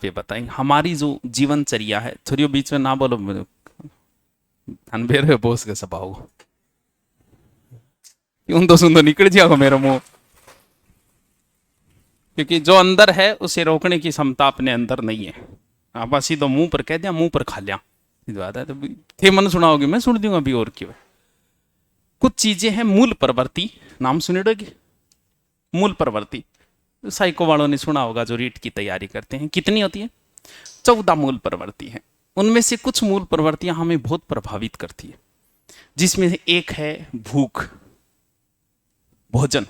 पे बताएंगे हमारी जो जीवनचर्या है। थोड़ी बीच में ना बोलो, अनबेर बोस के सबाओ यूं तो सुन तो निकल जाओ मेरा मुंह, क्योंकि जो अंदर है उसे रोकने की क्षमता अपने अंदर नहीं है। आप सीधो मुंह पर कह दिया, मुंह पर खा लिया, बात है। तो थे मन सुनाओगे, मैं सुन दूंगा अभी और क्यों। कुछ चीजें हैं मूल प्रवृत्ति, नाम सुनेडोगे मूल प्रवृत्ति। साइको वालों ने सुना होगा जो रीट की तैयारी करते हैं। कितनी होती है? 14 मूल प्रवृत्ति है। उनमें से कुछ मूल प्रवृत्तियां हमें बहुत प्रभावित करती है, जिसमें से एक है भूख, भोजन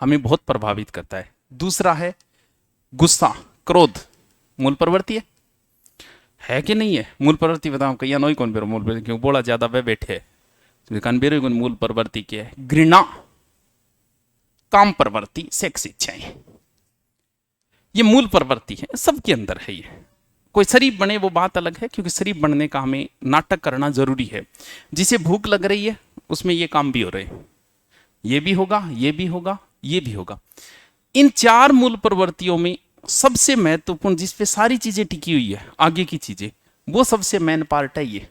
हमें बहुत प्रभावित करता है। दूसरा है गुस्सा, क्रोध, मूल प्रवृत्ति है कि नहीं है? मूल प्रवृत्ति बताओ कहिया नोई कौन बेरो मूल प्रवृत्ति, क्यों बोला ज्यादा वे बैठे कन बेरो कौन मूल प्रवृत्ति क्या है? घृणा, काम प्रवृत्ति, सेक्स इच्छाएं, ये मूल प्रवृत्ति है, सबके अंदर है ये। कोई शरीफ बने वो बात अलग है, क्योंकि शरीफ बनने का हमें नाटक करना जरूरी है। जिसे भूख लग रही है उसमें ये काम भी हो रहे हैं, ये भी होगा, ये भी होगा, ये भी होगा। इन 4 मूल प्रवृत्तियों में सबसे महत्वपूर्ण, जिसपे सारी चीजें टिकी हुई है आगे की चीजें, वो सबसे मेन पार्ट है ये।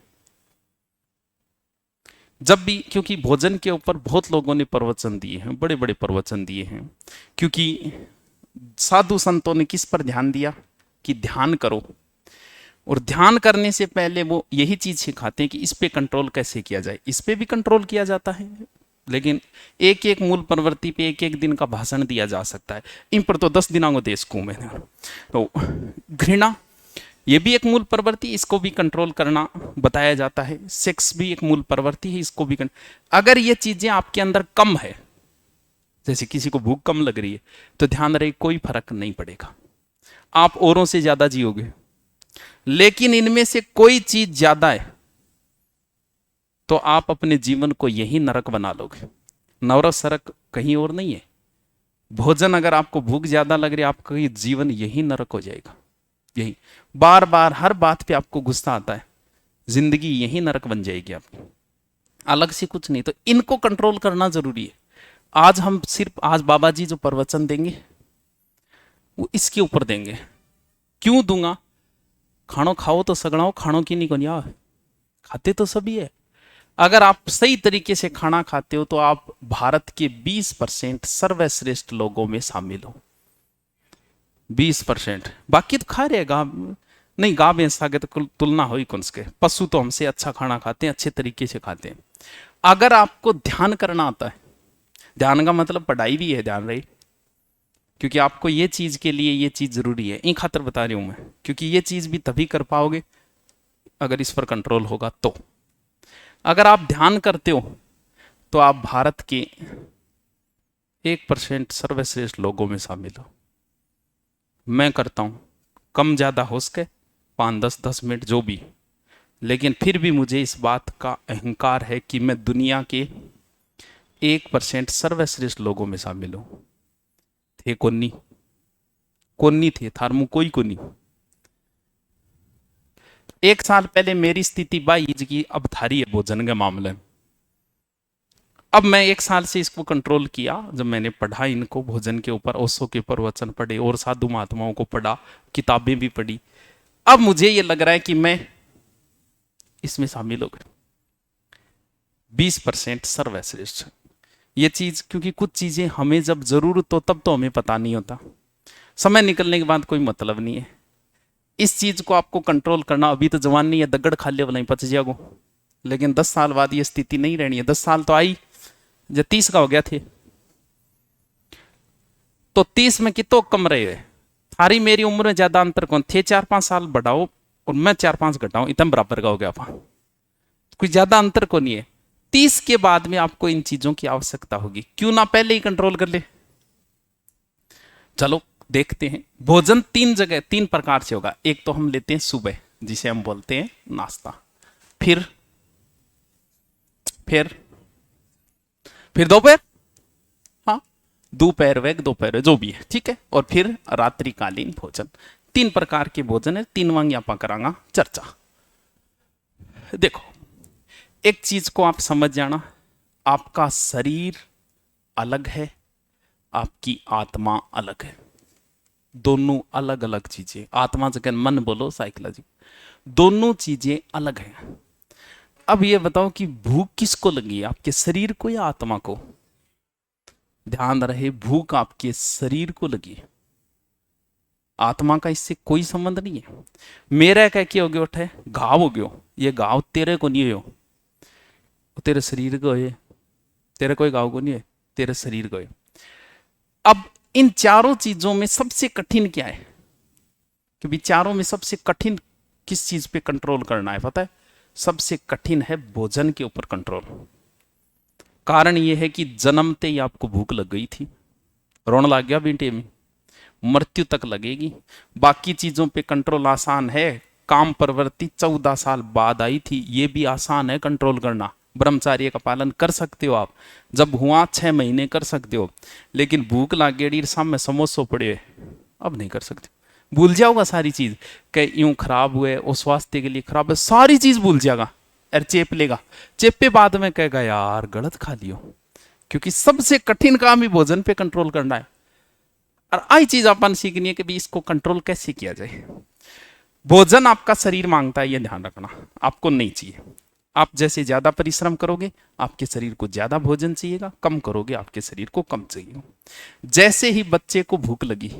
जब भी, क्योंकि भोजन के ऊपर बहुत लोगों ने प्रवचन दिए हैं, बड़े बड़े प्रवचन दिए हैं, क्योंकि साधु संतों ने किस पर ध्यान दिया कि ध्यान करो, और ध्यान करने से पहले वो यही चीज सिखाते हैं कि इस पे कंट्रोल कैसे किया जाए। इस पे भी कंट्रोल किया जाता है, लेकिन एक एक मूल प्रवृत्ति पे एक एक दिन का भाषण दिया जा सकता है। इन पर तो 10 दिनों को देश को मैंने। तो घृणा, ये भी एक मूल प्रवृत्ति, इसको भी कंट्रोल करना बताया जाता है। सेक्स भी एक मूल प्रवृत्ति है, इसको भी अगर ये चीजें आपके अंदर कम है, जैसे किसी को भूख कम लग रही है, तो ध्यान रहे कोई फर्क नहीं पड़ेगा, आप औरों से ज्यादा जियोगे। लेकिन इनमें से कोई चीज ज्यादा है तो आप अपने जीवन को यही नरक बना लोगे। नरक सरक कहीं और नहीं है। भोजन, अगर आपको भूख ज्यादा लग रही है, आपका जीवन यही नरक हो जाएगा। यही बार बार हर बात पे आपको गुस्सा आता है, जिंदगी यही नरक बन जाएगी आपकी, अलग से कुछ नहीं। तो इनको कंट्रोल करना जरूरी है। आज हम सिर्फ, आज बाबा जी जो प्रवचन देंगे वो इसके ऊपर देंगे। क्यों दूंगा? खानो खाओ तो सगड़ाओ, खानो की नहीं को यार, खाते तो सभी है। अगर आप सही तरीके से खाना खाते हो तो आप भारत के 20% सर्वश्रेष्ठ लोगों में शामिल हो। 20%, बाकी तो खा रहे गा नहीं, गा भैंस आगे तो तुलना हो ही कौन सके। पशु तो हमसे अच्छा खाना खाते हैं, अच्छे तरीके से खाते हैं। अगर आपको ध्यान करना आता है, ध्यान का मतलब पढ़ाई भी है ध्यान रही, क्योंकि आपको ये चीज के लिए ये चीज जरूरी है, इन खातर बता रही हूं मैं, क्योंकि ये चीज भी तभी कर पाओगे अगर इस पर कंट्रोल होगा। तो अगर आप ध्यान करते हो तो आप भारत के 1% सर्वश्रेष्ठ लोगों में शामिल हो। मैं करता हूं, कम ज्यादा हो सके 5-10 मिनट जो भी, लेकिन फिर भी मुझे इस बात का अहंकार है कि मैं दुनिया के 1% सर्वश्रेष्ठ लोगों में शामिल हूं। थे कोन्नी कोन्नी थे थारमू कोई कोनी। 1 साल पहले मेरी स्थिति बाईज की अब थारी है भोजन के मामले में। अब मैं 1 साल से इसको कंट्रोल किया, जब मैंने पढ़ा इनको भोजन के ऊपर, ओशो के प्रवचन पढ़े और साधु महात्माओं को पढ़ा, किताबें भी पढ़ी। अब मुझे ये लग रहा है कि मैं इसमें शामिल हो गया। 20% सर्वश्रेष्ठ ये चीज, क्योंकि कुछ चीजें हमें जब जरूरत हो तब तो हमें पता नहीं होता, समय निकलने के बाद कोई मतलब नहीं है। इस चीज को आपको कंट्रोल करना, अभी तो जवान नहीं है, दगड़ खा लिया नहीं पच जाओ, लेकिन 10 साल बाद ये स्थिति नहीं रहनी है। 10 साल तो आई, जब 30 का हो गया थे तो 30 में कितो कम रहे है। थारी मेरी उम्र में ज्यादा अंतर कौन थे, 4-5 साल बढ़ाओ और मैं 4-5 घटाऊं, इतना बराबर का हो गया आपा, कोई ज्यादा अंतर को नहीं है। 30 के बाद में आपको इन चीजों की आवश्यकता होगी, क्यों ना पहले ही कंट्रोल कर ले। चलो देखते हैं। भोजन 3 जगह 3 प्रकार से होगा। एक तो हम लेते हैं सुबह, जिसे हम बोलते हैं नाश्ता, फिर फिर फिर दोपहर, हाँ दोपहर वेग दोपहर जो भी है ठीक है, और फिर रात्रिकालीन भोजन। 3 प्रकार के भोजन है, 3 वांग यहाँ करांगा चर्चा। देखो, एक चीज को आप समझ जाना, आपका शरीर अलग है, आपकी आत्मा अलग है। दोनों अलग अलग चीजें, आत्मा जगह मन बोलो साइकोलॉजी, दोनों चीजें अलग हैं। अब ये बताओ कि भूख किसको लगी है, आपके शरीर को या आत्मा को? ध्यान रहे, भूख आपके शरीर को लगी है, आत्मा का इससे कोई संबंध नहीं है। मेरा क्या किया हो गया, उठे घाव हो गयो, ये घाव तेरे को नहीं हो, तेरे शरीर को है, तेरे कोई घाव को नहीं है, तेरे शरीर को है। अब इन चारों चीजों में सबसे कठिन क्या है, क्योंकि चारों में सबसे कठिन किस चीज पे कंट्रोल करना है पता है? सबसे कठिन है भोजन के ऊपर कंट्रोल। कारण यह है कि जन्मते ही आपको भूख लग गई थी, रोने लग गया बेटे में, मृत्यु तक लगेगी। बाकी चीजों पे कंट्रोल आसान है, काम प्रवृत्ति 14 साल बाद आई थी, ये भी आसान है कंट्रोल करना, ब्रह्मचार्य का पालन कर सकते हो आप, जब हुआ 6 महीने कर सकते हो। लेकिन भूख लाग गई, सामने समोसो पड़े, अब नहीं कर सकते, भूल जाओगा सारी चीज, कह यूं खराब हुए, वो स्वास्थ्य के लिए खराब है, सारी चीज भूल जाएगा, और चेप लेगा, चेपे बाद में कहेगा यार गलत खा लियो। क्योंकि सबसे कठिन काम ही भोजन पे कंट्रोल करना है। और आई चीज अपन सीखनी है कि भी इसको कंट्रोल कैसे किया जाए। भोजन आपका शरीर मांगता है, ये ध्यान रखना, आपको नहीं चाहिए। आप जैसे ज्यादा परिश्रम करोगे आपके शरीर को ज्यादा भोजन चाहिएगा, कम करोगे आपके शरीर को कम चाहिए। जैसे ही बच्चे को भूख लगी,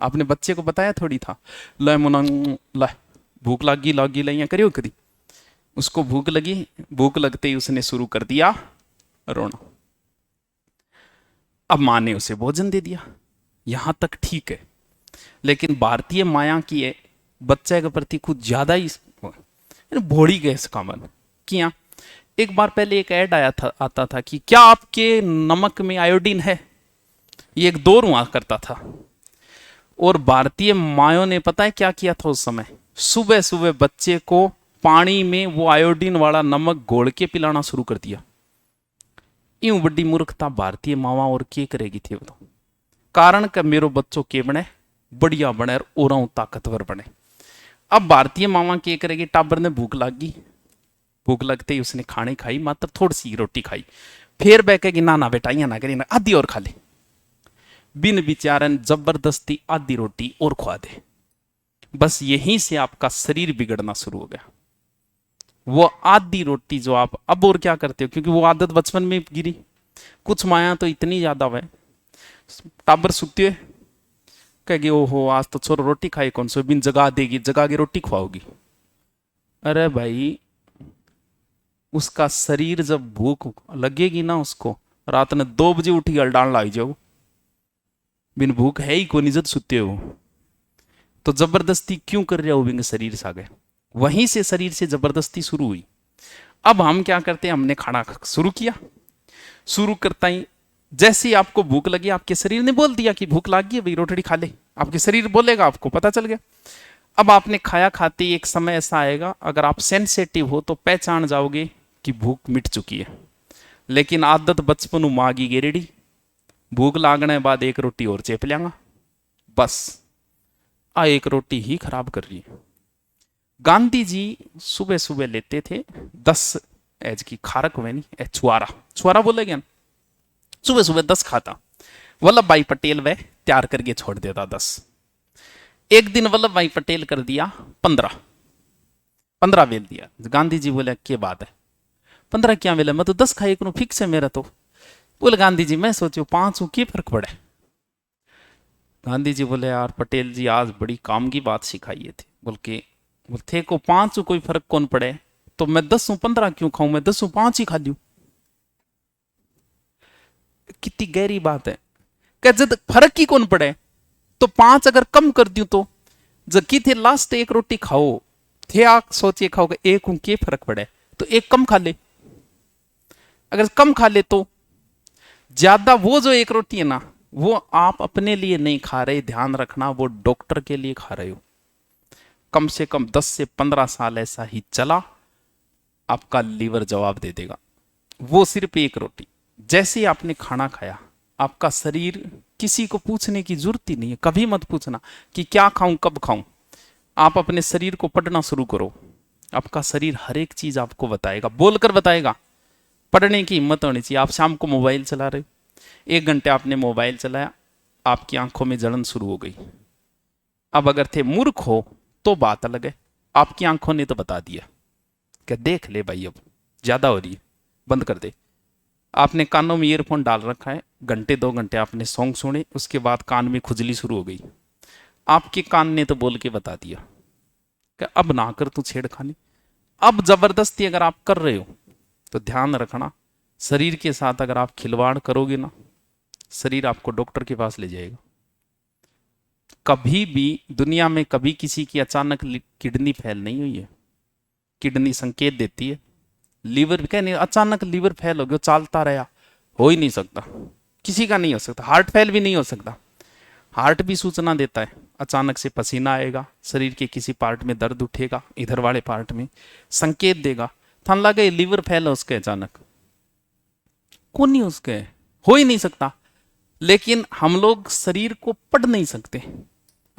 आपने बच्चे को बताया थोड़ी था, ला मुना ला भूख लगी लगी ला करियो करी, उसको भूख लगी, भूख लगते ही उसने शुरू कर दिया रोना। अब माँ ने उसे भोजन दे दिया, यहां तक ठीक है। लेकिन भारतीय माया की है बच्चे के प्रति कुछ ज्यादा ही भोड़ी गए इसका मन किया। एक बार पहले एक ऐड आया था, आता था कि क्या आपके नमक में आयोडीन है, ये एक दौर हुआ करता था। और भारतीय मायों ने पता है क्या किया था उस समय, सुबह सुबह बच्चे को पानी में वो आयोडीन वाला नमक घोल के पिलाना शुरू कर दिया। यूं बड़ी मूर्खता भारतीय मावा और के करेगी थी बताओ। कारण का मेरो बच्चों के बने बढ़िया बने और ताकतवर बने। अब भारतीय मावा के करेगी, टाबर ने भूख लगी, भूख लगते ही उसने खाने खाई, मात्र थोड़ी सी रोटी खाई, फिर बह कहेगी ना ना बेटा यहाँ ना करी ना, आधी और खा ले, बिन विचारन जबरदस्ती आधी रोटी और खुआ दे। बस यहीं से आपका शरीर बिगड़ना शुरू हो गया। वो आधी रोटी जो आप अब और क्या करते हो, क्योंकि वो आदत बचपन में गिरी। कुछ माया तो इतनी ज्यादा है, टाबर सुती है कहेगी ओहो आज तो छोरो रोटी खाई कौन सो, बिन जगा देगी, जगा के रोटी खुआओगी। अरे भाई उसका शरीर जब भूख लगेगी ना, उसको रात ने 2 बजे उठी डाल लाई जाओ, बिन भूख है ही को निजत सुते हो, तो जबरदस्ती क्यों कर रहे हो बिन शरीर से आगे। वहीं से शरीर से जबरदस्ती शुरू हुई। अब हम क्या करते हैं, हमने खाना शुरू किया, शुरू करता ही जैसे ही आपको भूख लगी, आपके शरीर ने बोल दिया कि भूख लगी है भाई रोटी खा ले, आपके शरीर बोलेगा, आपको पता चल गया। अब आपने खाया, खाते ही एक समय ऐसा आएगा, अगर आप सेंसिटिव हो तो पहचान जाओगे कि भूख मिट चुकी है। लेकिन आदत बचपन मागी गेरेडी, भूख लागने बाद एक रोटी और चेप लियांगा, बस आ एक रोटी ही खराब कर रही है। गांधी जी सुबह सुबह लेते थे 10 एज की खारक वह नहीं छुआरा, छुआरा बोलेगे ना, सुबह सुबह 10 खाता। वल्लभ भाई पटेल वह तैयार करके छोड़ देता 10। एक दिन वल्लभ भाई पटेल कर दिया 15 वेल दिया। गांधी जी बोले क्या बात है 15 क्या वेला, मैं तो 10 खाई करूं, फिक्स है मेरा तो। बोले गांधी जी मैं सोचो 5 की फर्क पड़े। गांधी जी बोले यार पटेल जी आज बड़ी काम की बात सिखाई थी, बोल के थे को 5 कोई फर्क कौन पड़े, तो मैं 10 15 क्यों खाऊं, मैं 10 5 ही खा लूं। कितनी गहरी बात है, क्या जब फर्क ही कौन पड़े तो 5 अगर कम कर दूं तो जबकि थे लास्ट एक रोटी खाओ थे, आप सोचिए खाओगे एक के फर्क पड़े तो एक कम खा ले। अगर कम खा ले तो ज्यादा, वो जो एक रोटी है ना वो आप अपने लिए नहीं खा रहे, ध्यान रखना वो डॉक्टर के लिए खा रहे हो। कम से कम 10 से 15 साल ऐसा ही चला, आपका लीवर जवाब दे देगा। वो सिर्फ एक रोटी, जैसे ही आपने खाना खाया आपका शरीर, किसी को पूछने की जरूरत ही नहीं है, कभी मत पूछना कि क्या खाऊं कब खाऊं, आप अपने शरीर को पढ़ना शुरू करो, आपका शरीर हर एक चीज आपको बताएगा, बोलकर बताएगा। पढ़ने की हिम्मत होनी चाहिए। आप शाम को मोबाइल चला रहे हो, 1 घंटे आपने मोबाइल चलाया, आपकी आंखों में जलन शुरू हो गई, अब अगर थे मूर्ख हो तो बात अलग है, आपकी आंखों ने तो बता दिया कि देख ले भाई अब ज्यादा हो रही है, बंद कर दे। आपने कानों में ईयरफोन डाल रखा है, घंटे 2 घंटे आपने सॉन्ग सुने, उसके बाद कान में खुजली शुरू हो गई, आपके कान ने तो बोल के बता दिया कि अब ना कर तू छेड़खानी। अब जबरदस्ती अगर आप कर रहे हो तो ध्यान रखना, शरीर के साथ अगर आप खिलवाड़ करोगे ना, शरीर आपको डॉक्टर के पास ले जाएगा। कभी भी दुनिया में कभी किसी की अचानक किडनी फेल नहीं हुई है। किडनी संकेत देती है, लीवर क्या नहीं, अचानक लीवर फेल हो गया, चालता रहा, हो ही नहीं सकता, किसी का नहीं हो सकता। हार्ट फेल भी नहीं हो सकता। हार्ट भी सूचना देता है, अचानक से पसीना आएगा, शरीर के किसी पार्ट में दर्द उठेगा, इधर वाले पार्ट में संकेत देगा, थन लगे लीवर फेल है उसके, अचानक कौन नहीं उसके, हो ही नहीं सकता। लेकिन हम लोग शरीर को पढ़ नहीं सकते।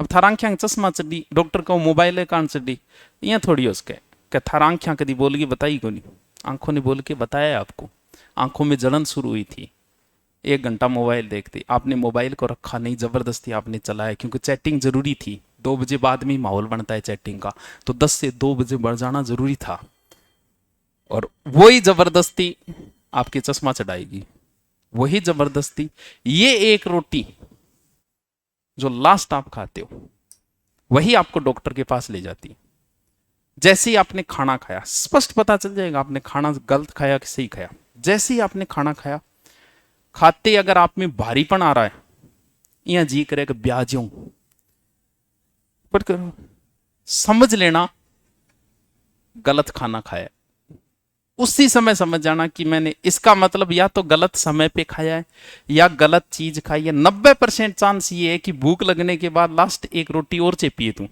अब थारांख्या चश्मा चढ़ी, डॉक्टर को मोबाइल कान चढ़ी, यहाँ थोड़ी उसके क्या थारांख्या कभी बोल के बताई को नहीं, आंखों ने बोल के बताया आपको। आंखों में जलन शुरू हुई थी, 1 घंटा मोबाइल देखते, आपने मोबाइल को रखा नहीं, जबरदस्ती आपने चलाया, क्योंकि चैटिंग जरूरी थी। 2 बजे बाद में माहौल बनता है चैटिंग का, तो 10 से 2 बजे बढ़ जाना जरूरी था, और वही जबरदस्ती आपके चश्मा चढ़ाएगी, वही जबरदस्ती। ये एक रोटी जो लास्ट आप खाते हो वही आपको डॉक्टर के पास ले जाती है। जैसे ही आपने खाना खाया, स्पष्ट पता चल जाएगा आपने खाना गलत खाया कि सही खाया। जैसे ही आपने खाना खाया, खाते अगर आप में भारीपन आ रहा है, या जी करे कि ब्याजों पर करो, समझ लेना गलत खाना खाया। उसी समय समझ जाना कि मैंने, इसका मतलब या तो गलत समय पे खाया है या गलत चीज खाई है। 90% चांस ये है कि भूख लगने के बाद लास्ट एक रोटी और चेपी है तू,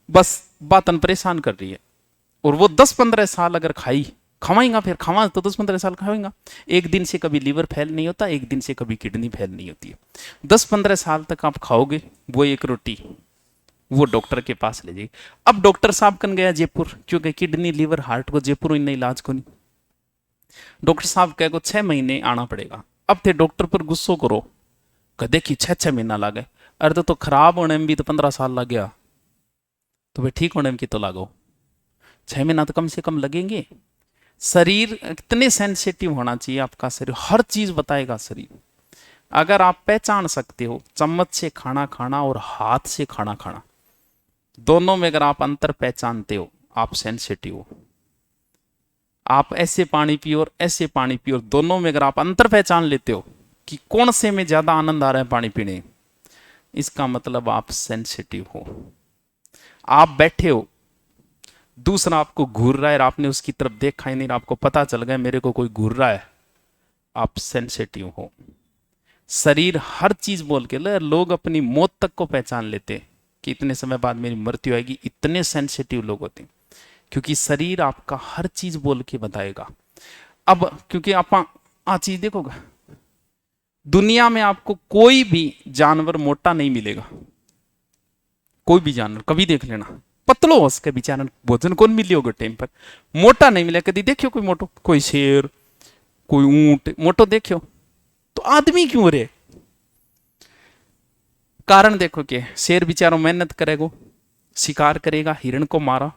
बस बातन परेशान कर रही है। और वो 10-15 साल अगर खाई, खवाएंगा, फिर खवा तो 10-15 साल खाएंगा। एक दिन से कभी लीवर फेल नहीं होता, एक दिन से कभी किडनी फेल नहीं होती है। 10-15 साल तक आप खाओगे वो एक रोटी, वो डॉक्टर के पास ले जाएगी। अब डॉक्टर साहब कन गया जयपुर, क्योंकि किडनी लीवर हार्ट को जयपुर इन इलाज को नहीं। डॉक्टर साहब कह को 6 महीने आना पड़ेगा। अब थे डॉक्टर पर गुस्सो करो, कदे की 6-6 महीना लगे, अरे तो खराब होने में भी तो 15 साल लग गया, तो भाई ठीक होने में की तो लागो, 6 महीना तो कम से कम लगेंगे। शरीर इतने सेंसिटिव होना चाहिए आपका शरीर, हर चीज बताएगा शरीर। अगर आप पहचान सकते हो चम्मच से खाना खाना और हाथ से खाना खाना, दोनों में अगर आप अंतर पहचानते हो, आप सेंसिटिव हो। आप ऐसे पानी पियो और ऐसे पानी पियो, दोनों में अगर आप अंतर पहचान लेते हो कि कौन से में ज्यादा आनंद आ रहा है पानी पीने, इसका मतलब आप सेंसिटिव हो। आप बैठे हो, दूसरा आपको घूर रहा है और आपने उसकी तरफ देखा ही नहीं, आपको पता चल गया मेरे को कोई घूर रहा है, आप सेंसिटिव हो। शरीर हर चीज बोल के लोग अपनी मौत तक को पहचान लेते कि इतने समय बाद मेरी मृत्यु आएगी, इतने सेंसिटिव लोग होते हैं, क्योंकि शरीर आपका हर चीज बोल के बताएगा। अब क्योंकि आप आ चीज देखोगे, दुनिया में आपको कोई भी जानवर मोटा नहीं मिलेगा, कोई भी जानवर कभी देख लेना, पतलो हो उसके बेचारा, भोजन कौन मिली होगा टाइम पर, मोटा नहीं मिलेगा कभी। देखियो कोई मोटो, कोई शेर, कोई ऊंट मोटो देखियो, तो आदमी क्यों रे? कारण देखो कि शेर बेचारो मेहनत करेगा, शिकार करेगा, हिरण को मारा,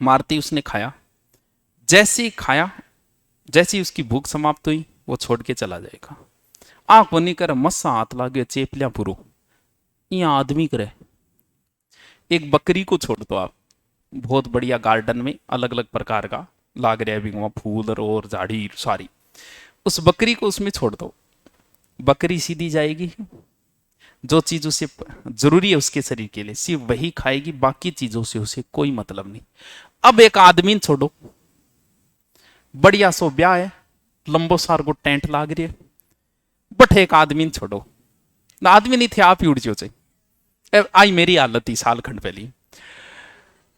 मारती उसने खाया, जैसे ही खाया, जैसी उसकी भूख समाप्त हुई, वो छोड़ के चला जाएगा। आंख बनी कर मस्सा हाथ लागे चेप लिया पुरो, यहाँ आदमी करे। एक बकरी को छोड़ दो आप, बहुत बढ़िया गार्डन में अलग अलग प्रकार का लाग रहा है भी वहां फूल और झाड़ी सारी, उस बकरी को उसमें छोड़ दो, बकरी सीधी जाएगी, जो चीज उसे जरूरी है उसके शरीर के लिए सिर्फ वही खाएगी, बाकी चीजों से उसे कोई मतलब नहीं। अब एक आदमी छोड़ो, बढ़िया सो ब्याह है, लंबो सार को टेंट लाग रही है, बट एक आदमी छोड़ो, ना आदमी नहीं थे आप ही उड़ जाओ। आई मेरी हालत थी साल खंड पहले।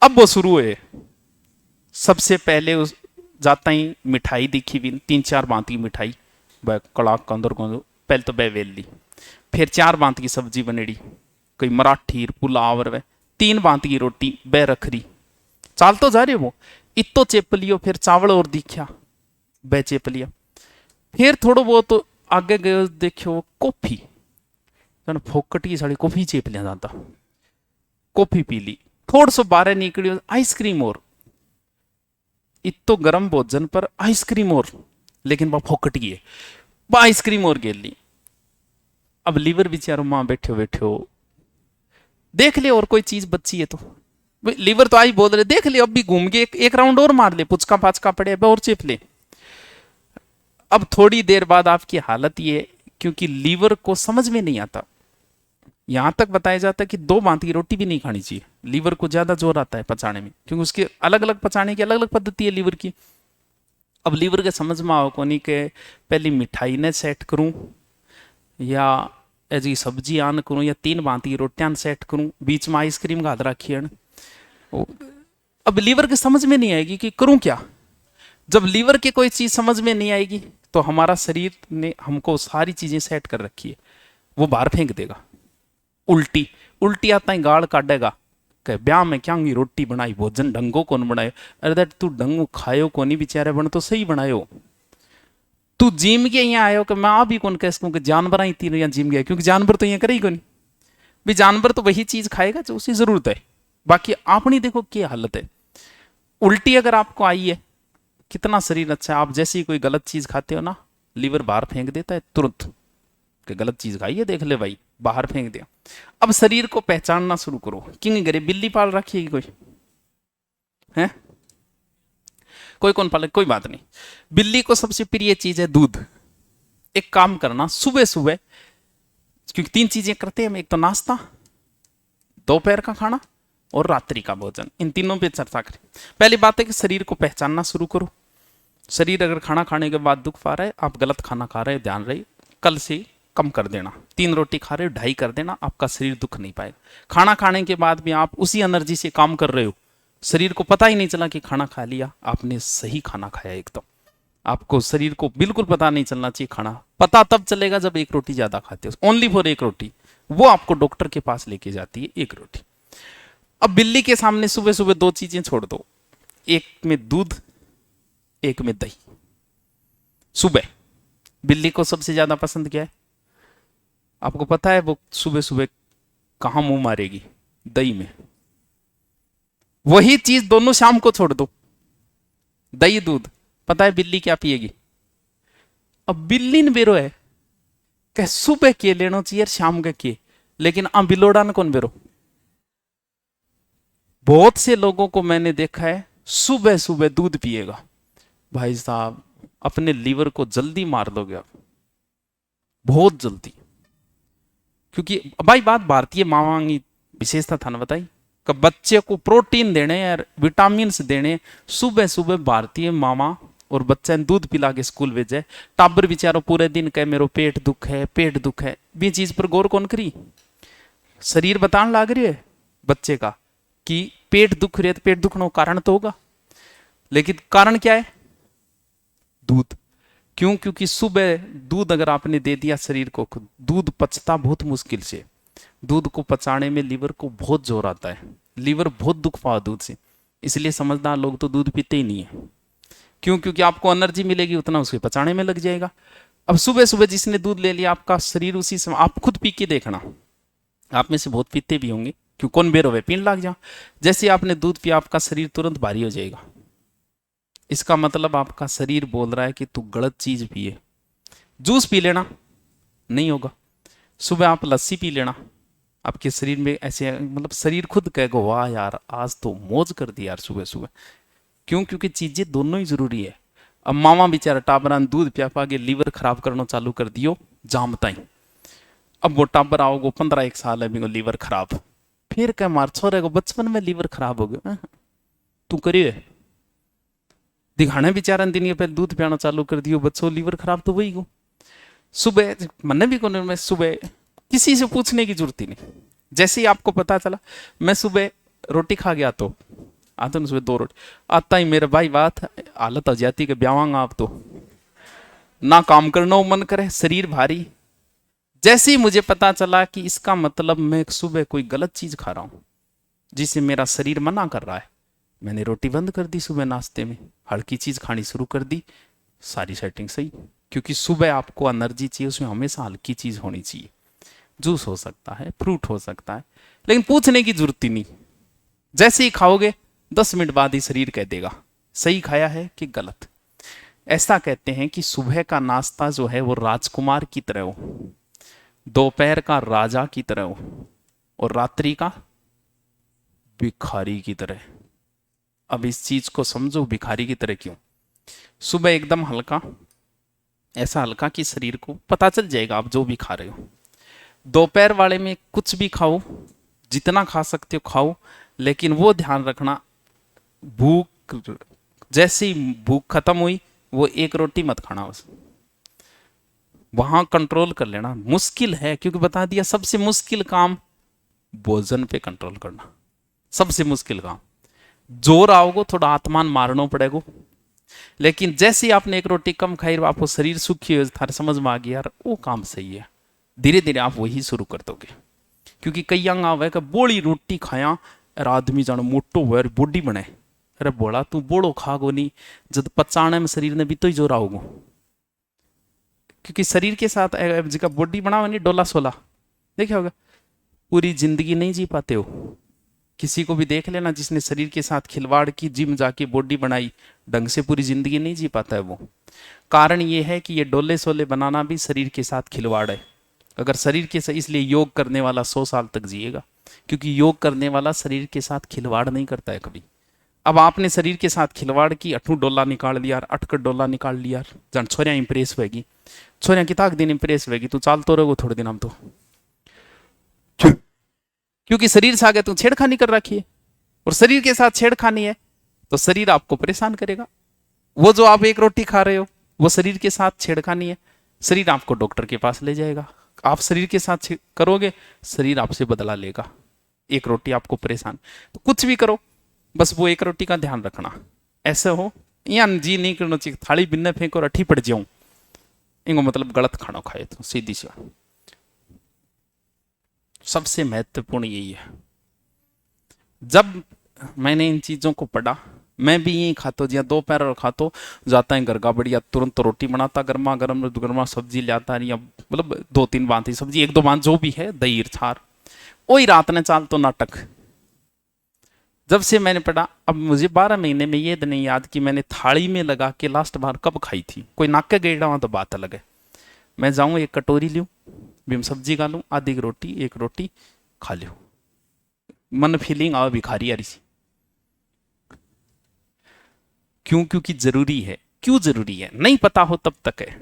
अब वो शुरू हुए, सबसे पहले उस जाता ही मिठाई दिखी भी 3-4 बांत की मिठाई, वह कड़ाक कंदर कंदर, पहले तो वह वेल ली, फिर 4 बांत की सब्जी बनेड़ी, कोई मराठी पुलाव, वह 3 बांत की रोटी वह रखरी, चाल तो जा रहे वो इतो चेप लियो, फिर चावल और दिखा वह चेप लिया, फिर थोड़ा बहुत तो आगे गए देखियो कॉफी, फोकट की साड़ी कॉफी चेप लिया जाता, कॉफी पी ली, थोड़ा सो बाहर निकली आइसक्रीम और इतो गर्म भोजन पर आइसक्रीम और, लेकिन वह फोकट गई, वह आइसक्रीम और गेल ली। अब लीवर बेचारो मां बैठे बैठे देख ले और कोई चीज बची है तो लीवर तो आई बोल रहे देख ले अब भी घूम के एक राउंड और मार ले, पुचका पाचका पड़े अब और चिप ले। अब थोड़ी देर बाद आपकी हालत ये, क्योंकि लीवर को समझ में नहीं आता, यहां तक बताया जाता है कि 2 भांत की रोटी भी नहीं खानी चाहिए, लीवर को ज्यादा जोर आता है पचाने में, क्योंकि उसके अलग अलग पचाने की अलग अलग पद्धति है लीवर की। अब लीवर के समझ में आओ कोनी के पहली मिठाई ने सेट करूं या ऐसी सब्जी आन करूं या 3 भांत की रोटियां सेट करूं, बीच में आइसक्रीम का हाथ रखिए। अब लीवर के समझ में नहीं आएगी कि करूं क्या। जब लीवर की कोई चीज समझ में नहीं आएगी तो हमारा शरीर ने हमको सारी चीजें सेट कर रखी है, वो बाहर फेंक देगा। उल्टी उल्टी आता ही गाड़ काटेगा, कह ब्याह में क्या रोटी बनाई, भोजन ढंगो कौन बनायो, अरे तू ढंगो खायो को नहीं बेचारे बन तो सही बनायो। तू जिम के यहाँ आयो कि मैं आ भी कौन कह सकूं कि जानवर ही तीनों यहाँ जिम गया, क्योंकि जानवर तो यहाँ करे ही कौन भी, जानवर तो वही चीज खाएगा जो उसकी जरूरत है। बाकी आपनी देखो क्या हालत है। उल्टी अगर आपको आई है, कितना शरीर अच्छा है, आप जैसी कोई गलत चीज खाते हो ना, लीवर बाहर फेंक देता है तुरंत कि गलत चीज खाई है, देख ले भाई, बाहर फेंक दिया। अब शरीर को पहचानना शुरू करो। किंग घरे बिल्ली पाल रखी है कोई है, कोई कौन पाले, कोई बात नहीं। बिल्ली को सबसे प्रिय चीज है दूध। एक काम करना, सुबह सुबह, क्योंकि 3 चीजें करते हैं हम, एक तो नाश्ता, दोपहर का खाना और रात्रि का भोजन, इन तीनों पे चर्चा करें। पहली बात है कि शरीर को पहचानना शुरू करो। शरीर अगर खाना खाने के बाद दुख पा रहा है, आप गलत खाना खा रहे हैं, ध्यान रहे, कल से कम कर देना। 3 रोटी खा रहे हो 2.5 कर देना, आपका शरीर दुख नहीं पाएगा। खाना खाने के बाद भी आप उसी एनर्जी से काम कर रहे हो, शरीर को पता ही नहीं चला कि खाना खा लिया, आपने सही खाना खाया एकदम। आपको शरीर को बिल्कुल पता नहीं चलना चाहिए, खाना पता तब चलेगा जब 1 रोटी ज्यादा खाते हो, ओनली फॉर 1 रोटी, वो आपको डॉक्टर के पास लेके जाती है 1 रोटी। अब बिल्ली के सामने सुबह सुबह 2 चीजें छोड़ दो, एक में दूध, एक में दही। सुबह बिल्ली को सबसे ज्यादा पसंद क्या है आपको पता है? वो सुबह सुबह कहां मुंह मारेगी? दही में। वही चीज दोनों शाम को छोड़ दो, दही दूध, पता है बिल्ली क्या पिएगी? अब बिल्ली ने बेरो है कह सुबह के लेना चाहिए शाम के किए, लेकिन बिलोड़ा ने कौन बेरो? बहुत से लोगों को मैंने देखा है सुबह सुबह दूध पिएगा। भाई साहब, अपने लीवर को जल्दी मार दोगे आप, बहुत जल्दी। क्योंकि भाई बात भारतीय मावा की विशेषता था ना, बताई कि बच्चे को प्रोटीन देने और विटामिन देने, सुबह सुबह भारतीय मामा और बच्चा दूध पिला के स्कूल भेजे। टाबर बेचारो पूरे दिन कहे मेरो पेट दुख है, पेट दुख है, भी चीज पर गौर कौन करी? शरीर बताने लाग रही है बच्चे का कि पेट दुख रहे, तो पेट दुखने का कारण तो होगा, लेकिन कारण क्या है? दूध। क्यों? क्योंकि सुबह दूध अगर आपने दे दिया शरीर को, दूध पचता बहुत मुश्किल से, दूध को पचाने में लीवर को बहुत जोर आता है, लीवर बहुत दुख पाओ दूध से, इसलिए समझदार लोग तो दूध पीते ही नहीं है। क्यों? क्योंकि आपको एनर्जी मिलेगी उतना उसके पचाने में लग जाएगा। अब सुबह सुबह जिसने दूध ले लिया, आपका शरीर उसी समय, आप खुद पी के देखना, आप में से बहुत पीते भी होंगे, क्यों कौन बेरो वे पीन लाग जा। जैसे आपने दूध पिया, आपका शरीर तुरंत भारी हो जाएगा। इसका मतलब आपका शरीर बोल रहा है कि तू गलत चीज पिए। जूस पी लेना, नहीं होगा। सुबह आप लस्सी पी लेना, आपके शरीर में ऐसे, मतलब शरीर खुद कहेगा वाह यार आज तो मौज कर दी यार सुबह सुबह। क्यों? क्योंकि चीजें दोनों ही जरूरी है। अब मामा बेचारा टाबरान दूध पिया पागे लीवर खराब करना चालू कर दियो जामता ही। अब वो टाबर आओगे 15-1 साल है, बिको लीवर खराब, फिर क्या मार छोरे को बचपन में लीवर खराब हो गया, तू करिए दिखाने बेचारा दिन के पहले दूध पियाना चालू कर दियो, बच्चों लीवर खराब तो वही को। सुबह मैंने भी कौन, मैं सुबह किसी से पूछने की जरूरत ही नहीं, जैसे ही आपको पता चला मैं सुबह रोटी खा गया तो आता ना, सुबह 2 रोटी आता ही मेरे भाई बात हालत हो जाती कि ब्यावांगा आप तो ना काम करना मन करे, शरीर भारी। जैसे ही मुझे पता चला कि इसका मतलब मैं सुबह कोई गलत चीज खा रहा हूं जिसे मेरा शरीर मना कर रहा है, मैंने रोटी बंद कर दी, सुबह नाश्ते में हल्की चीज खानी शुरू कर दी, सारी सेटिंग सही। क्योंकि सुबह आपको एनर्जी चाहिए, उसमें हमेशा हल्की चीज होनी चाहिए। जूस हो सकता है, फ्रूट हो सकता है, लेकिन पूछने की जरूरत ही नहीं। जैसे ही खाओगे 10 मिनट बाद ही शरीर कह देगा सही खाया है कि गलत। ऐसा कहते हैं कि सुबह का नाश्ता जो है वो राजकुमार की तरह हो, दोपहर का राजा की तरह हो, और रात्रि का भिखारी की तरह। अब इस चीज को समझो, भिखारी की तरह क्यों? सुबह एकदम हल्का, ऐसा हल्का कि शरीर को पता चल जाएगा आप जो भी खा रहे हो। दोपहर वाले में कुछ भी खाओ, जितना खा सकते हो खाओ, लेकिन वो ध्यान रखना भूख, जैसे ही भूख खत्म हुई वो एक रोटी मत खाना बस। वहां कंट्रोल कर लेना। मुश्किल है, क्योंकि बता दिया सबसे मुश्किल काम भोजन पे कंट्रोल करना, सबसे मुश्किल काम। जोर आओगे थोड़ा आत्मान मारना पड़ेगा, लेकिन जैसे ही आपने एक रोटी कम खाई, आपको शरीर सुखी हो, थारे समझ में आ गया यार वो काम सही है, धीरे धीरे आप वही शुरू कर दोगे। क्योंकि कई अंग आवे कि बोली रोटी खाया और आदमी जानो मोटो हुआ और बॉडी बने। अरे बोला तू बोड़ो खागो नहीं, जब पचाने में शरीर ने भी तो ही जोर आओगो। क्योंकि शरीर के साथ जगह बॉडी बनाओ नहीं, डोला सोला देखे होगा, पूरी जिंदगी नहीं जी पाते हो। किसी को भी देख लेना जिसने शरीर के साथ खिलवाड़ की, जिम जाके बॉडी बनाई, ढंग से पूरी जिंदगी नहीं जी पाता है वो। कारण ये है कि ये डोले सोले बनाना भी शरीर के साथ खिलवाड़ है। अगर शरीर के साथ, इसलिए योग करने वाला 100 साल तक जिएगा, क्योंकि योग करने वाला शरीर के साथ खिलवाड़ नहीं करता है कभी। अब आपने शरीर के साथ खिलवाड़ की, अठू डोला निकाल लिया, अटकट डोला निकाल लिया, जान छोरिया इंप्रेस होगी, छोरिया किताक दिन इंप्रेस होगी, तू चालतो रहोगे थोड़े दिन हम तो, क्योंकि शरीर से आगे तू छेड़खानी कर रखी है, और शरीर के साथ छेड़खानी है तो शरीर आपको परेशान करेगा। वो जो आप एक रोटी खा रहे हो वो शरीर के साथ छेड़खानी है, शरीर आपको डॉक्टर के पास ले जाएगा। आप शरीर के साथ करोगे, शरीर आपसे बदला लेगा। एक रोटी आपको परेशान, तो कुछ भी करो बस वो एक रोटी का ध्यान रखना। ऐसे हो या जी नहीं करना चाहिए, थाली बिन्ने फेंको और अठी पड़ जाऊं, इनको मतलब गलत खाना खाए, तो सीधी सी बात। सबसे महत्वपूर्ण यही है। जब मैंने इन चीजों को पढ़ा, मैं भी यही खातो, जिया दोपहर और खातो जाता है घर का बढ़िया, तुरंत रोटी बनाता, गर्मा गर्म गर्मा सब्जी लाता, या मतलब 2-3 बात ही सब्जी, 1-2 बात जो भी है, दही छार, वही रात ने चाल तो नाटक। जब से मैंने पढ़ा, अब मुझे 12 महीने में ये नहीं याद कि मैंने थाली में लगा के लास्ट बार कब खाई थी। कोई नाके गेड़ा वहां तो बात अलग है। मैं जाऊं एक कटोरी लूं, भी सब्जी खा लूं, आधी रोटी, एक रोटी खा लूं, मन फीलिंग आओ भिखारी यारी सी। क्यों? क्योंकि जरूरी है। क्यों जरूरी है? नहीं पता हो तब तक है।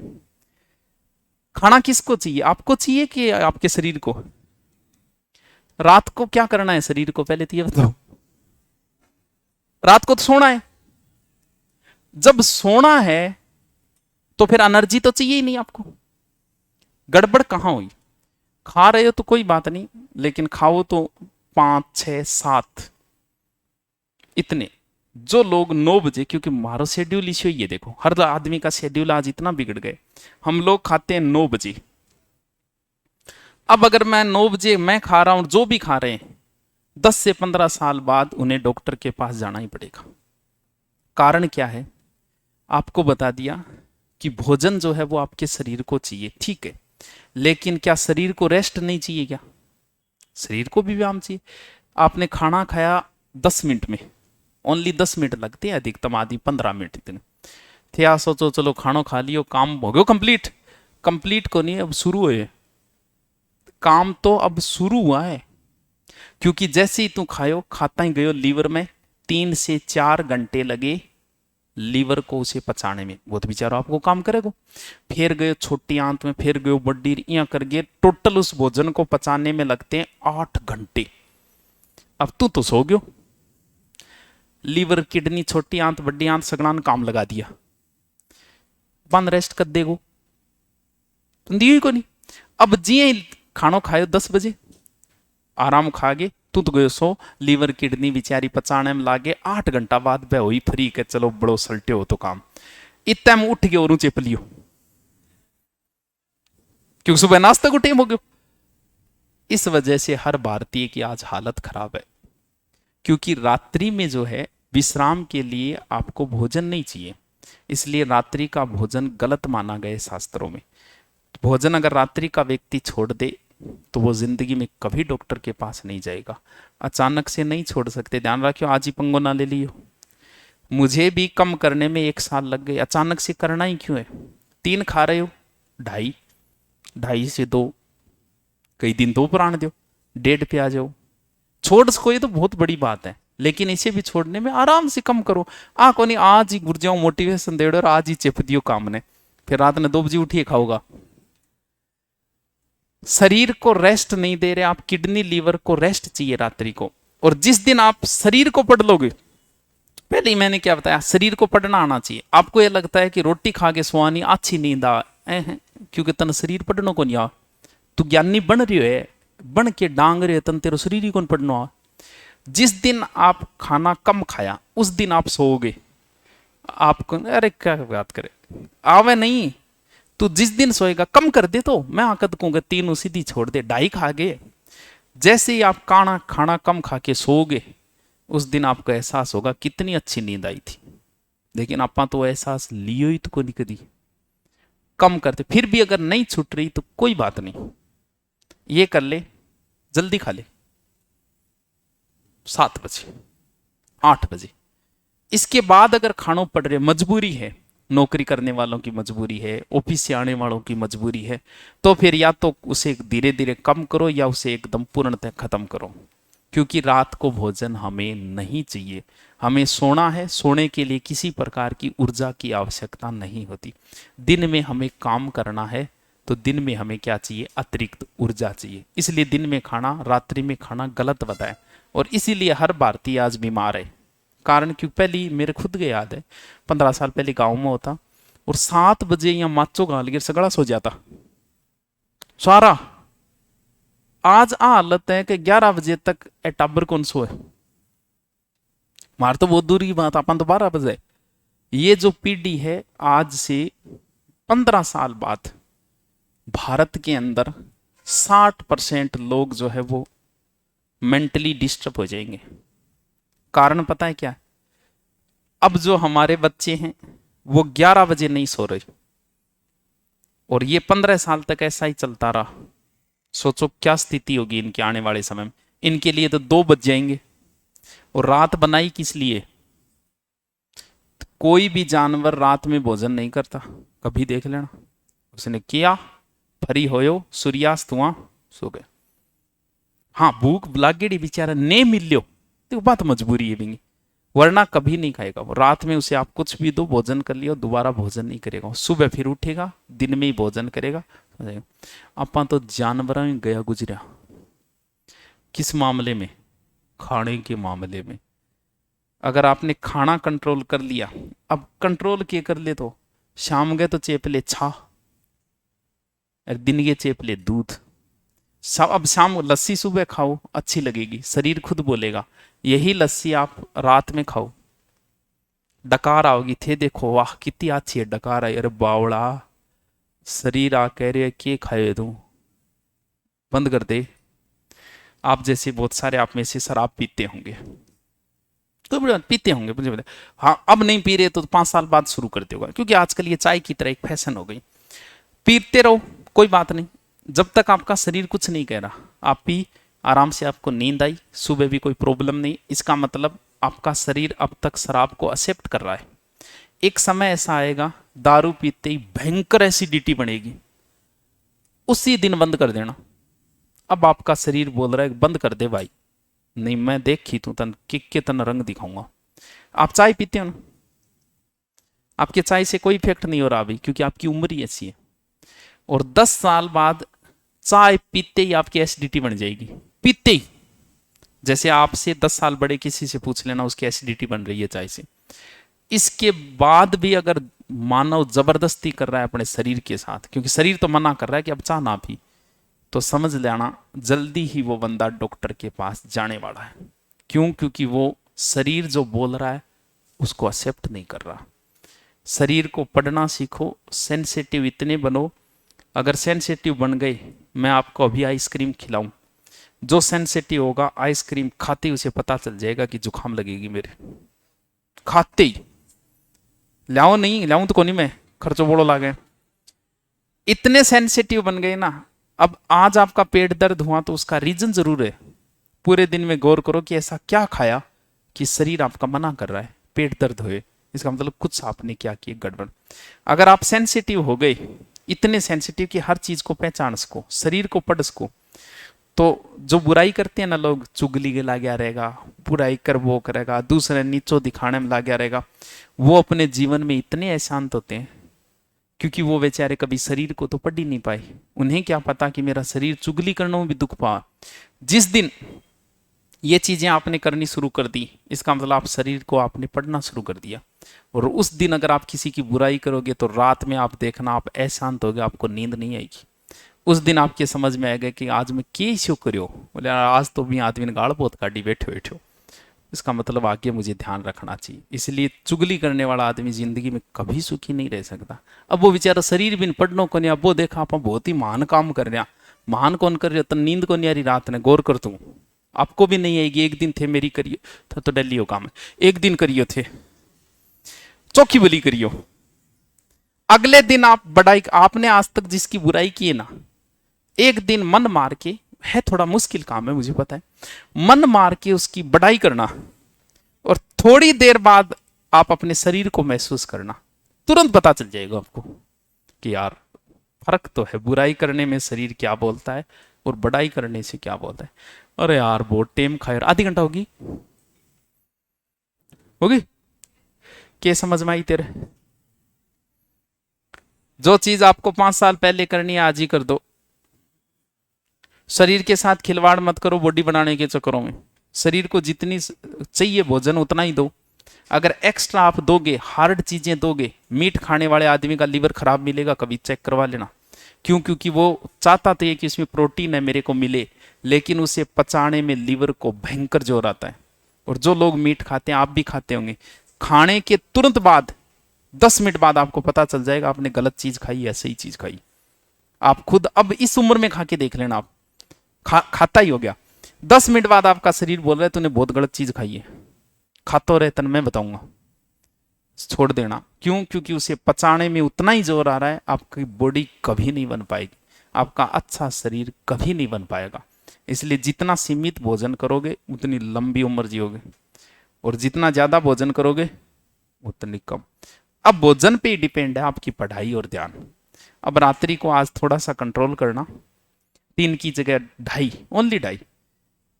खाना किसको चाहिए? आपको चाहिए कि आपके शरीर को? रात को क्या करना है शरीर को, पहले तो ये बताओ। रात को तो सोना है। जब सोना है तो फिर एनर्जी तो चाहिए ही नहीं आपको। गड़बड़ कहां हुई? खा रहे हो तो कोई बात नहीं, लेकिन खाओ तो 5, 6, 7 इतने। जो लोग 9 बजे, क्योंकि मारो शेड्यूल इश्यू ये देखो, हर आदमी का शेड्यूल आज इतना बिगड़ गए। हम लोग खाते हैं 9 बजे। अब अगर मैं 9 बजे मैं खा रहा हूं, जो भी खा रहे हैं, 10 से 15 साल बाद उन्हें डॉक्टर के पास जाना ही पड़ेगा। कारण क्या है? आपको बता दिया कि भोजन जो है वो आपके शरीर को चाहिए, ठीक है, लेकिन क्या शरीर को रेस्ट नहीं चाहिए? क्या शरीर को भी व्यायाम चाहिए? आपने खाना खाया 10 मिनट में, ओनली 10 मिनट लगते हैं अधिकतम, आदि 15 मिनट इतने थे। आप सोचो चलो खाना खा लियो, काम हो गयो कंप्लीट। कंप्लीट को नहीं, अब शुरू हुए काम, तो अब शुरू हुआ है। क्योंकि जैसे ही तू खायो, खाता ही गयो लीवर में, 3 से 4 घंटे लगे लीवर को उसे पचाने में। वो तो बेचारा आपको काम करेगा। फिर गए छोटी आंत में, फिर गए बड्डी, यहाँ कर गए, टोटल उस भोजन को पचाने में लगते हैं 8 घंटे। अब तू तो सो गयो, लीवर, किडनी, छोटी आंत, बड्डी आंत सगड़ान काम लगा दिया, बंद रेस्ट कर देगो तो दियो को नहीं। अब जिये खानो खायो 10 बजे, आराम खा गए, तू तो गयो सो, लीवर किडनी बेचारी पचाने में लागे 8 घंटा बाद बह हुई फ्री के, चलो बड़ो सल्टे हो तो काम। इतना में उठ गए और चेप लियो, क्योंकि सुबह नाश्ते को टाइम हो गयो। इस वजह से हर भारतीय की आज हालत खराब है, क्योंकि रात्रि में जो है विश्राम के लिए आपको भोजन नहीं चाहिए, इसलिए रात्रि का भोजन गलत माना गया शास्त्रों में। भोजन अगर रात्रि का व्यक्ति छोड़ दे तो वो जिंदगी में कभी डॉक्टर के पास नहीं जाएगा। अचानक से नहीं छोड़ सकते, ध्यान रखियो, आज ही पंगो ना ले लियो। मुझे भी कम करने में 1 साल लग गए, अचानक से करना ही क्यों है? 3 खा रहे हो, ढाई, ढाई से 2, कई दिन 2 प्राण दो, 1.5 पे आ जाओ। छोड़ सको ये तो बहुत बड़ी बात है, लेकिन इसे भी छोड़ने में आराम से कम करो। को नहीं आज ही गुर जाओ, मोटिवेशन दे और आज ही चेप दियो काम ने, फिर रात में 2 बजे उठिए खाओगा। शरीर को रेस्ट नहीं दे रहे आप, किडनी लीवर को रेस्ट चाहिए रात्रि को। और जिस दिन आप शरीर को पढ़ लोगे, पहले ही मैंने क्या बताया, शरीर को पढ़ना आना चाहिए। आपको यह लगता है कि रोटी खा के सोआनी अच्छी नींद आ, क्योंकि तन शरीर पढ़नो को नहीं आ। तू ज्ञानी बन रही है, बन के डांग रहे तन तेरे शरीर ही कौन पढ़नो आ। जिस दिन आप खाना कम खाया उस दिन आप सोओगे। आपको अरे क्या बात करे, आवे नहीं। तू जिस दिन सोएगा कम कर दे, तो मैं आकत कहूंगा 3 सीधी छोड़ दे, 2.5 खा गए। जैसे ही आप खाना कम खा के सोओगे, उस दिन आपको एहसास होगा कितनी अच्छी नींद आई थी। लेकिन आपा तो एहसास लियो ही तो को नहीं कदी। कम करते, फिर भी अगर नहीं छूट रही तो कोई बात नहीं, ये कर ले, जल्दी खा ले, 7 बजे 8 बजे। इसके बाद अगर खानों पड़ रहे, मजबूरी है, नौकरी करने वालों की मजबूरी है, ऑफिस से आने वालों की मजबूरी है, तो फिर या तो उसे धीरे धीरे कम करो या उसे एकदम पूर्णतः खत्म करो। क्योंकि रात को भोजन हमें नहीं चाहिए। हमें सोना है, सोने के लिए किसी प्रकार की ऊर्जा की आवश्यकता नहीं होती। दिन में हमें काम करना है, तो दिन में हमें क्या चाहिए? अतिरिक्त ऊर्जा चाहिए। इसलिए दिन में खाना, रात्रि में खाना गलत बताए। और इसीलिए हर भारतीय आज बीमार है। कारण क्यों? पहली मेरे खुद के याद है, 15 साल पहले गांव में होता, और 7 बजे या माचो गाल गिर सगड़ा सो जाता सारा। आज आ हालत है कि 11 बजे तक टाबर कौन सोए। मार तो बहुत दूर की बात, अपन तो 12 बजे। ये जो पीढ़ी है, आज से 15 साल बाद भारत के अंदर 60% लोग जो है वो मेंटली डिस्टर्ब हो जाएंगे। कारण पता है क्या है? अब जो हमारे बच्चे हैं वो 11 बजे नहीं सो रहे, और ये 15 साल तक ऐसा ही चलता रहा। सोचो क्या स्थिति होगी इनके आने वाले समय में। इनके लिए तो 2 बज जाएंगे। और रात बनाई किस लिए? कोई भी जानवर रात में भोजन नहीं करता, कभी देख लेना। उसने किया, फरी होयो, सूर्यास्त हुआ, सो गए। हाँ, भूख लागेड़ी बेचारा ने मिल्यो तो बात मजबूरी है भी, वरना कभी नहीं खाएगा वो। रात में उसे आप कुछ भी दो, भोजन कर लियो, दोबारा भोजन नहीं करेगा। सुबह फिर उठेगा, दिन में ही भोजन करेगा। अपा तो जानवर में गया गुजरा। किस मामले में? खाने के मामले में। अगर आपने खाना कंट्रोल कर लिया, अब कंट्रोल के कर ले तो शाम गए तो चेप ले छा, दिन के चेप ले दूध। अब शाम लस्सी सुबह खाओ, अच्छी लगेगी, शरीर खुद बोलेगा। यही लस्सी आप रात में खाओ, डकार आओगी थे, देखो वाह कितनी अच्छी है डकार आई, अरे बावड़ा शरीर आ कह रहे के खाए तू, बंद कर दे। आप जैसे बहुत सारे आप में से शराब पीते होंगे, तो पीते होंगे मुझे पता। हाँ, अब नहीं पी रहे तो 5 साल बाद शुरू कर होगा, क्योंकि आजकल ये चाय की तरह एक फैशन हो गई। पीते रहो, कोई बात नहीं, जब तक आपका शरीर कुछ नहीं कह रहा। आप पी, आराम से आपको नींद आई, सुबह भी कोई प्रॉब्लम नहीं। इसका मतलब आपका शरीर अब तक शराब को एक्सेप्ट कर रहा है। एक समय ऐसा आएगा, दारू पीते ही भयंकर एसिडिटी बनेगी, उसी दिन बंद कर देना। अब आपका शरीर बोल रहा है बंद कर दे भाई, नहीं मैं देखी तू तन किक के तन रंग दिखाऊंगा। आप चाय पीते हो ना, आपके चाय से कोई इफेक्ट नहीं हो रहा अभी, क्योंकि आपकी उम्र ही ऐसी है। और 10 साल बाद चाय पीते ही आपकी एसिडिटी बन जाएगी, पीते ही। जैसे आपसे 10 साल बड़े किसी से पूछ लेना, उसकी एसिडिटी बन रही है चाय से। इसके बाद भी अगर मानव जबरदस्ती कर रहा है अपने शरीर के साथ, क्योंकि शरीर तो मना कर रहा है कि अब चाह ना पी, तो समझ लेना जल्दी ही वो बंदा डॉक्टर के पास जाने वाला है। क्यों? क्योंकि वो शरीर जो बोल रहा है उसको एक्सेप्ट नहीं कर रहा। शरीर को पढ़ना सीखो, सेंसिटिव इतने बनो। अगर सेंसिटिव बन गए, मैं आपको अभी आइसक्रीम खिलाऊं, जो सेंसिटिव होगा आइसक्रीम खाते ही उसे पता चल जाएगा कि जुकाम लगेगी मेरे, खाते ही। लाओ नहीं लाऊं तो कोनी मैं, खर्चो बोलो लागे। इतने सेंसिटिव बन गए ना, अब आज आपका पेट दर्द हुआ तो उसका रीजन जरूर है। पूरे दिन में गौर करो कि ऐसा क्या खाया कि शरीर आपका मना कर रहा है, पेट दर्द हुए, इसका मतलब कुछ आपने क्या किया गड़बड़। अगर आप सेंसिटिव हो गए, इतने सेंसिटिव कि हर चीज को पहचान सको, शरीर को पढ़ सको, तो जो बुराई करते हैं ना लोग, चुगली के लाग्या रहेगा, बुराई कर वो करेगा, दूसरे नीचो दिखाने में लाग्या रहेगा, वो अपने जीवन में इतने अशांत होते हैं क्योंकि वो बेचारे कभी शरीर को तो पढ़ ही नहीं पाए। उन्हें क्या पता कि मेरा शरीर चुगली करने में भी दुख पा। जिस दिन ये चीजें आपने करनी शुरू कर दी, इसका मतलब आप शरीर को आपने पढ़ना शुरू कर दिया। और उस दिन अगर आप किसी की बुराई करोगे तो रात में आप देखना आप अशांत होगे, आपको नींद नहीं आएगी। उस दिन आपके समझ में आएगा कि आज मैं के शो करो, बोले आज तो भी आदमी ने गाड़ बहुत काटी बैठे बैठे, इसका मतलब आगे मुझे ध्यान रखना चाहिए। इसलिए चुगली करने वाला आदमी जिंदगी में कभी सुखी नहीं रह सकता। अब वो बेचारा शरीर भी पढ़नो को नहीं, अब वो देखा आप बहुत ही महान काम कर रहा, महान कौन कर रहे हो, तो नींद को नहीं आ रही रात ने, गौर कर तू, आपको भी नहीं आएगी। एक दिन थे मेरी करियो था तो डेली हो काम है, एक दिन करियो थे चौकी बली करियो, अगले दिन आप बड़ाई, आपने आज तक जिसकी बुराई की है ना, एक दिन मन मार के, है थोड़ा मुश्किल काम है मुझे पता है, मन मार के उसकी बड़ाई करना, और थोड़ी देर बाद आप अपने शरीर को महसूस करना, तुरंत पता चल जाएगा आपको कि यार फर्क तो है, बुराई करने में शरीर क्या बोलता है और बड़ाई करने से क्या बोलता है। अरे यार बहुत टेम खाए, आधी घंटा होगी होगी, क्या समझ में आई तेरे? जो चीज आपको 5 साल पहले करनी है आज ही कर दो। शरीर के साथ खिलवाड़ मत करो बॉडी बनाने के चक्करों में। शरीर को जितनी चाहिए भोजन उतना ही दो। अगर एक्स्ट्रा आप दोगे, हार्ड चीजें दोगे, मीट खाने वाले आदमी का लीवर खराब मिलेगा, कभी चेक करवा लेना। क्यों? क्योंकि वो चाहता तो ये कि इसमें प्रोटीन है मेरे को मिले, लेकिन उसे पचाने में लीवर को भयंकर जोर आता है। और जो लोग मीट खाते हैं, आप भी खाते होंगे, खाने के तुरंत बाद 10 मिनट बाद आपको पता चल जाएगा आपने गलत चीज खाई या सही चीज खाई। आप खुद अब इस उम्र में खा के देख लेना, आप खाता ही हो गया, 10 मिनट बाद आपका शरीर बोल रहा है तूने बहुत गलत चीज खाई है, खाता रहे तन मैं बताऊंगा, छोड़ देना। क्यों? क्योंकि उसे पचाने में उतना ही जोर आ रहा है, आपकी बॉडी कभी नहीं बन पाएगी, आपका अच्छा शरीर कभी नहीं बन पाएगा। इसलिए जितना सीमित भोजन करोगे उतनी लंबी उम्र जियोगे, और जितना ज्यादा भोजन करोगे उतनी कम। अब भोजन पे ही डिपेंड है आपकी पढ़ाई और ध्यान। अब रात्रि को आज थोड़ा सा कंट्रोल करना, 3 की जगह 2.5, ओनली 2.5,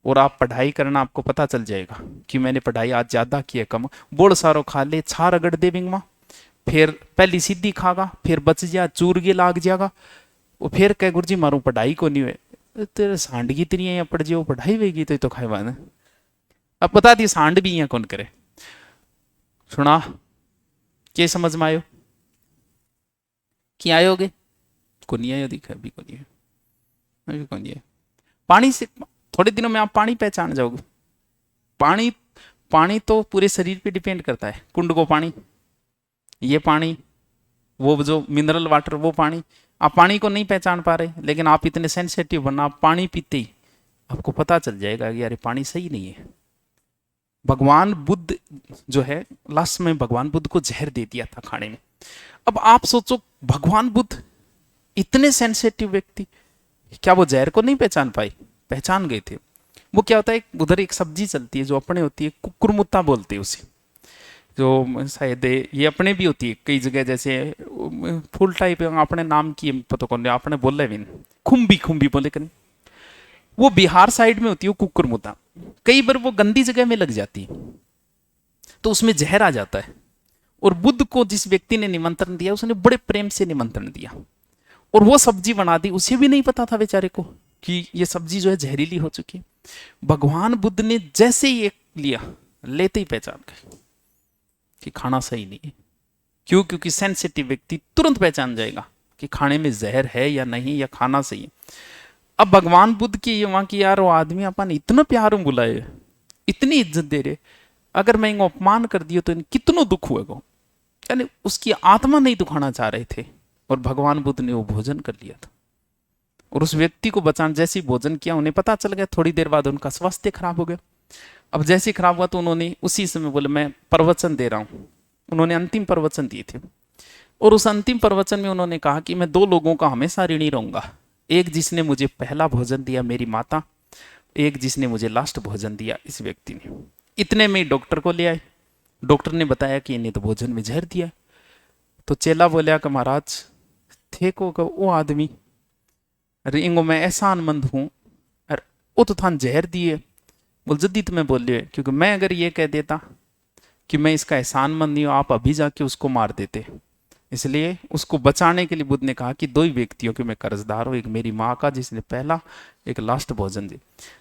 और आप पढ़ाई करना, आपको पता चल जाएगा कि मैंने पढ़ाई आज ज्यादा की है कम। बोड़ सारो खा ले, छा रगड़ दे बिंगमा, फिर पहली सीधी खागा, फिर बच जा चूरगे लाग जाएगा, वो फिर कह गुरु जी मारू पढ़ाई को नहीं हुए, तेरे सांडगी तेरी यहाँ पढ़ जाओ, पढ़ाई होगी तो खाए बाद। अब बता दी सांड भी यहाँ कौन करे। सुना क्या समझ में आयो कि आयोगे को नहीं आयो, दिखा अभी को नहीं है, अभी को नहीं है। पानी से थोड़े दिनों में आप पानी पहचान जाओगे। पानी, पानी तो पूरे शरीर पे डिपेंड करता है। कुंड को पानी, ये पानी, वो जो मिनरल वाटर वो पानी, आप पानी को नहीं पहचान पा रहे, लेकिन आप इतने सेंसिटिव बनना, आप पानी पीते ही आपको पता चल जाएगा कि यार पानी सही नहीं है। भगवान बुद्ध जो है, लास्ट में भगवान बुद्ध को जहर दे दिया था खाने में। अब आप सोचो भगवान बुद्ध इतने सेंसिटिव व्यक्ति, क्या वो जहर को नहीं पहचान पाए? पहचान गए थे। वो क्या होता है, उधर एक सब्जी चलती है जो अपने होती है, कुकुरमुत्ता बोलते हैं उसे, जो शायद ये अपने भी होती है कई जगह, जैसे फुल टाइप अपने नाम की पता कौन, आपने बोला भी खुम्बी, खुम्बी बोले करें, वो बिहार साइड में होती है कुकुरमुत्ता। कई बार वो गंदी जगह में लग जाती है तो उसमें जहर आ जाता है। और बुद्ध को जिस व्यक्ति ने निमंत्रण दिया उसने बड़े प्रेम से निमंत्रण दिया और वो सब्जी बना दी। उसे भी नहीं पता था बेचारे को कि ये सब्जी जो है जहरीली हो चुकी है। भगवान बुद्ध ने जैसे ही एक लिया, लेते ही पहचान गए कि खाना सही नहीं है। क्यों? क्योंकि सेंसिटिव व्यक्ति तुरंत पहचान जाएगा कि खाने में जहर है या नहीं, या खाना सही है। अब भगवान बुद्ध की ये वहां की, यार वो आदमी अपन इतना प्यार बुलाए, इतनी इज्जत दे रहे, अगर मैं इनको अपमान कर दियो तो इन कितनो दुख हुएगा। यानी उसकी आत्मा नहीं दुखाना चाह रहे थे, और भगवान बुद्ध ने वो भोजन कर लिया था। और उस व्यक्ति को बचाने, जैसे ही भोजन किया उन्हें पता चल गया, थोड़ी देर बाद उनका स्वास्थ्य खराब हो गया। अब जैसे खराब हुआ तो उन्होंने उसी समय बोले मैं प्रवचन दे रहा हूं। उन्होंने अंतिम प्रवचन दिए थे, और उस अंतिम प्रवचन में उन्होंने कहा कि मैं 2 लोगों का हमेशा ऋणी रहूंगा। एक जिसने मुझे पहला भोजन दिया मेरी माता, एक जिसने मुझे लास्ट भोजन दिया इस व्यक्ति ने। इतने में डॉक्टर को ले आए। डॉक्टर ने बताया कि इन्हें तो भोजन में जहर दिया। तो चेला बोलिया कि महाराज थे को वो आदमी, अरे इंगो मैं एहसानमंद हूं, अरे वो तो थान जहर दिए। बोल जद्दी तुम्हें बोलिए, क्योंकि मैं अगर ये कह देता कि मैं इसका एहसानमंद नहीं हूं, आप अभी जाके उसको मार देते। इसलिए उसको बचाने के लिए बुद्ध ने कहा कि दो ही व्यक्तियों के मैं कर्जदार हूं, एक मेरी माँ का जिसने पहला, एक लास्ट भोजन दी।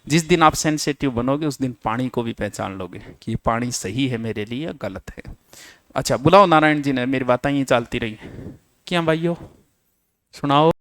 जिस दिन आप सेंसिटिव बनोगे उस दिन पानी को भी पहचान लोगे कि ये पानी सही है मेरे लिए या गलत है। अच्छा बुलाओ नारायण जी ने, मेरी बातें ही चलती रही। क्या भाइयों सुनाओ।